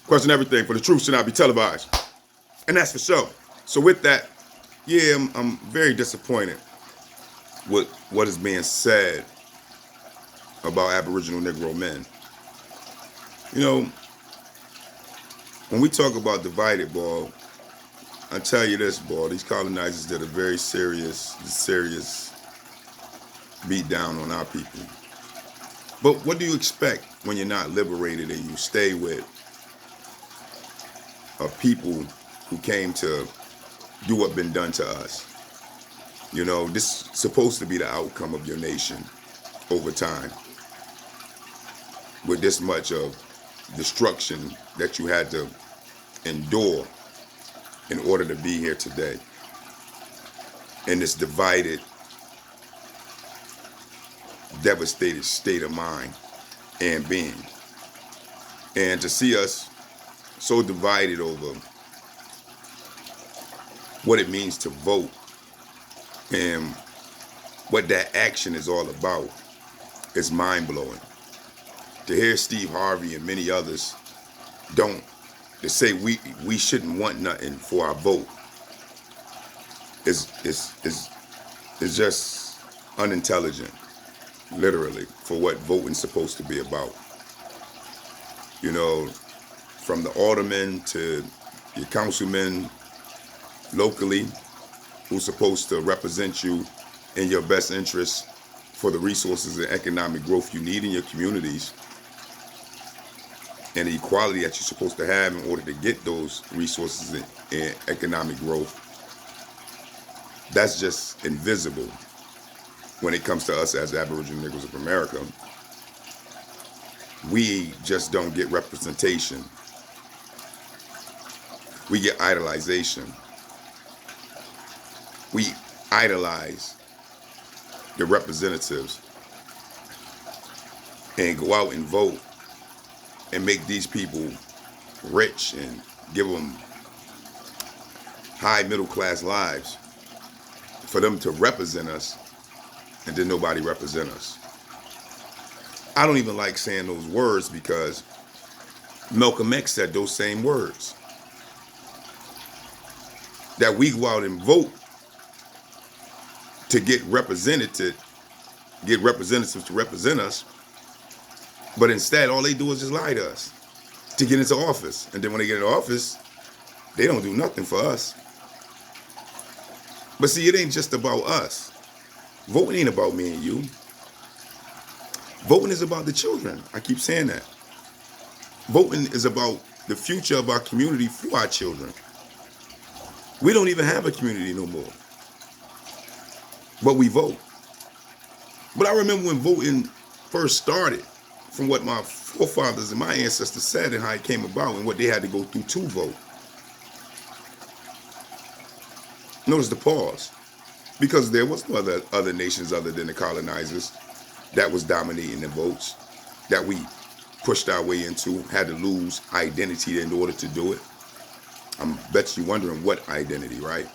Question everything, for the truth should not be televised. And that's for sure. So with that, yeah, I'm very disappointed with what is being said about Aboriginal Negro men. You know, when we talk about divided, boy, I tell you this, boy, these colonizers did a very serious beat down on our people. But what do you expect when you're not liberated and you stay with a people who came to do what been done to us? You know, this is supposed to be the outcome of your nation over time. With this much of destruction that you had to endure in order to be here today. In this divided, devastated state of mind and being. And to see us so divided over what it means to vote and what that action is all about is mind-blowing. To hear Steve Harvey and many others to say we shouldn't want nothing for our vote is just unintelligent, literally, for what voting's supposed to be about. You know, from the aldermen to your councilmen locally, who's supposed to represent you in your best interests for the resources and economic growth you need in your communities, and the equality that you're supposed to have in order to get those resources and economic growth. That's just invisible when it comes to us as Aboriginal Negroes of America. We just don't get representation. We get idolization. We idolize the representatives and go out and vote and make these people rich and give them high middle class lives for them to represent us, and then nobody represent us. I don't even like saying those words because Malcolm X said those same words. That we go out and vote to get representatives to represent us, but instead all they do is just lie to us to get into office. And then when they get into office, they don't do nothing for us. But see, it ain't just about us. Voting ain't about me and you. Voting is about the children. I keep saying that. Voting is about the future of our community for our children. We don't even have a community no more. But we vote. But I remember when voting first started, from what my forefathers and my ancestors said and how it came about and what they had to go through to vote. Notice the pause. Because there was no other nations other than the colonizers that was dominating the votes, that we pushed our way into, had to lose identity in order to do it. I bet you wondering what identity, right?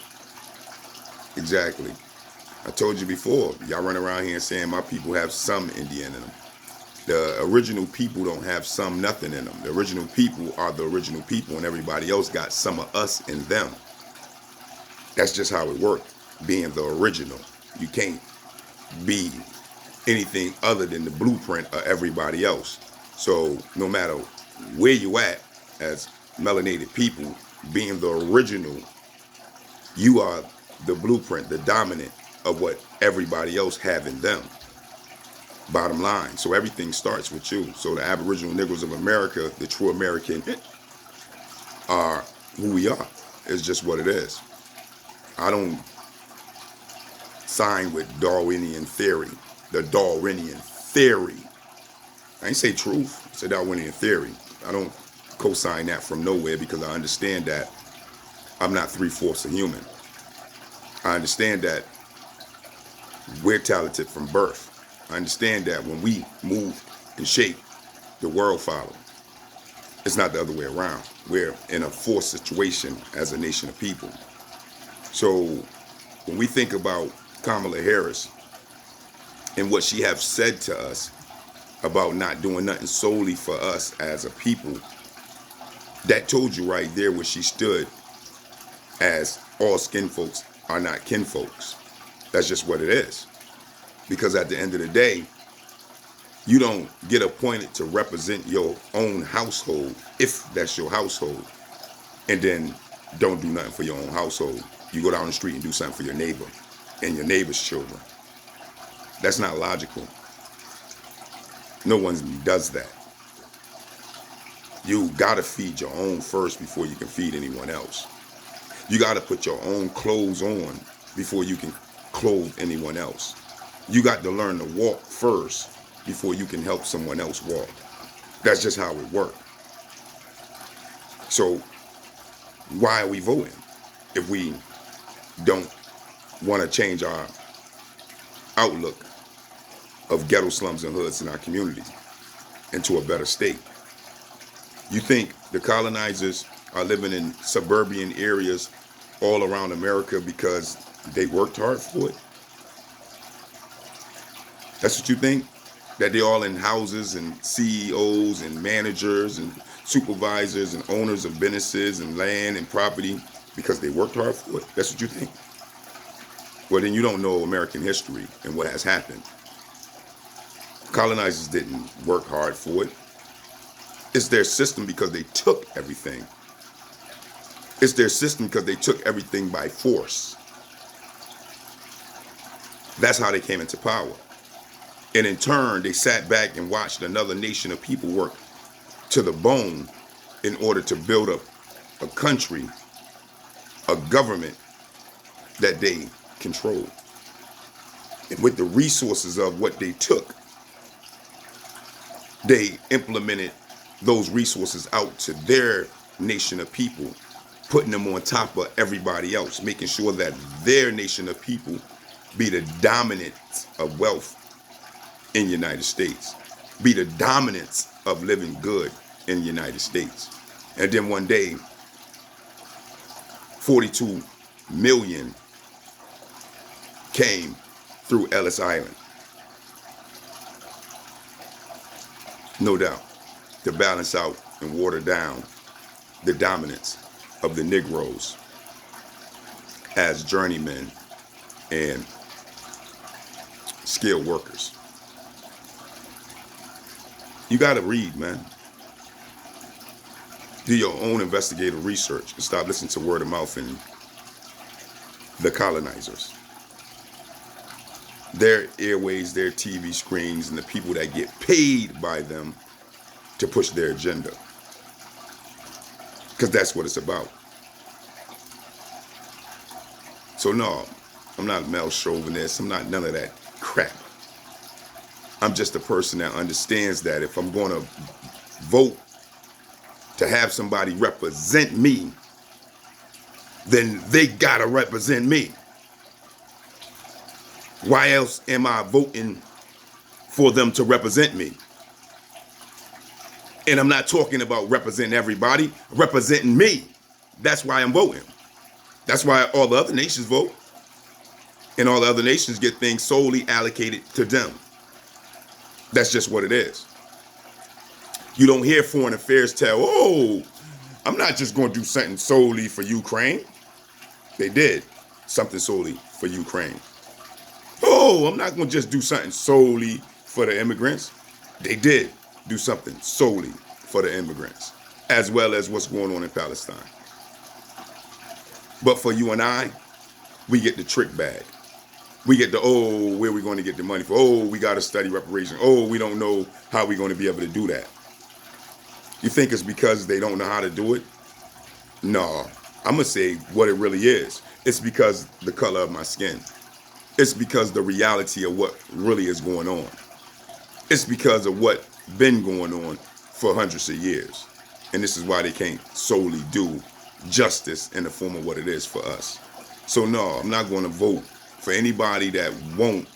Exactly. I told you before, y'all run around here saying my people have some Indian in them. The original people don't have some nothing in them. The original people are the original people, and everybody else got some of us in them. That's just how it worked, being the original. You can't be anything other than the blueprint of everybody else. So no matter where you at as melanated people, being the original, you are the blueprint, the dominant of what everybody else have in them. Bottom line. So everything starts with you. So the Aboriginal Negroes of America, the true American, are who we are. It's just what it is. I don't sign with Darwinian theory. The Darwinian theory. I ain't say truth. I said Darwinian theory. I don't co-sign that from nowhere because I understand that I'm not 3/4 a human. I understand that we're talented from birth. I understand that when we move and shape, the world follows. It's not the other way around. We're in a forced situation as a nation of people. So when we think about Kamala Harris and what she have said to us about not doing nothing solely for us as a people, That told you right there where she stood as all skin folks are not kin folks. That's just what it is. Because at the end of the day, you don't get appointed to represent your own household, if that's your household, and then don't do nothing for your own household. You go down the street and do something for your neighbor and your neighbor's children. That's not logical. No one does that. You gotta feed your own first before you can feed anyone else. You gotta put your own clothes on before you can clothe anyone else. You got to learn to walk first before you can help someone else walk. That's just how it works. So why are we voting if we don't want to change our outlook of ghetto slums and hoods in our communities into a better state? You think the colonizers are living in suburban areas all around America because they worked hard for it? That's what you think? That they're all in houses and CEOs and managers and supervisors and owners of businesses and land and property because they worked hard for it? That's what you think? Well, then you don't know American history and what has happened. Colonizers didn't work hard for it. It's their system because they took everything. It's their system because they took everything by force. That's how they came into power. And in turn, they sat back and watched another nation of people work to the bone in order to build up a country, a government that they controlled. And with the resources of what they took, they implemented those resources out to their nation of people, putting them on top of everybody else, making sure that their nation of people be the dominance of wealth in the United States, be the dominance of living good in the United States. And then one day, 42 million came through Ellis Island. No doubt, to balance out and water down the dominance of the Negroes as journeymen and skilled workers. You got to read, man. Do your own investigative research and stop listening to word of mouth and the colonizers. Their airways, their TV screens, and the people that get paid by them to push their agenda. Because that's what it's about. So no, I'm not a male chauvinist. I'm not none of that crap. I'm just a person that understands that if I'm going to vote to have somebody represent me, then they got to represent me. Why else am I voting for them to represent me? And I'm not talking about representing everybody, representing me. That's why I'm voting. That's why all the other nations vote. And all the other nations get things solely allocated to them. That's just what it is. You don't hear foreign affairs tell, oh, I'm not just going to do something solely for Ukraine. They did something solely for Ukraine. Oh, I'm not going to just do something solely for the immigrants. They did do something solely for the immigrants, as well as what's going on in Palestine. But for you and I, we get the trick bag. We get the, oh, where are we going to get the money for? Oh, we got to study reparations. Oh, we don't know how we're going to be able to do that. You think it's because they don't know how to do it? No, I'm going to say what it really is. It's because the color of my skin. It's because the reality of what really is going on. It's because of what been going on for hundreds of years. And this is why they can't solely do justice in the form of what it is for us. So no, I'm not going to vote for anybody that won't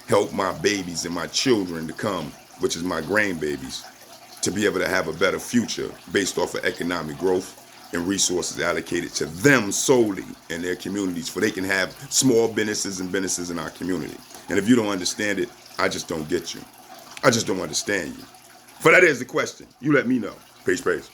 help my babies and my children to come, which is my grandbabies, to be able to have a better future based off of economic growth and resources allocated to them solely in their communities, for they can have small businesses and businesses in our community. And if you don't understand it, I just don't get you. I just don't understand you. But that is the question. You let me know. Peace, peace.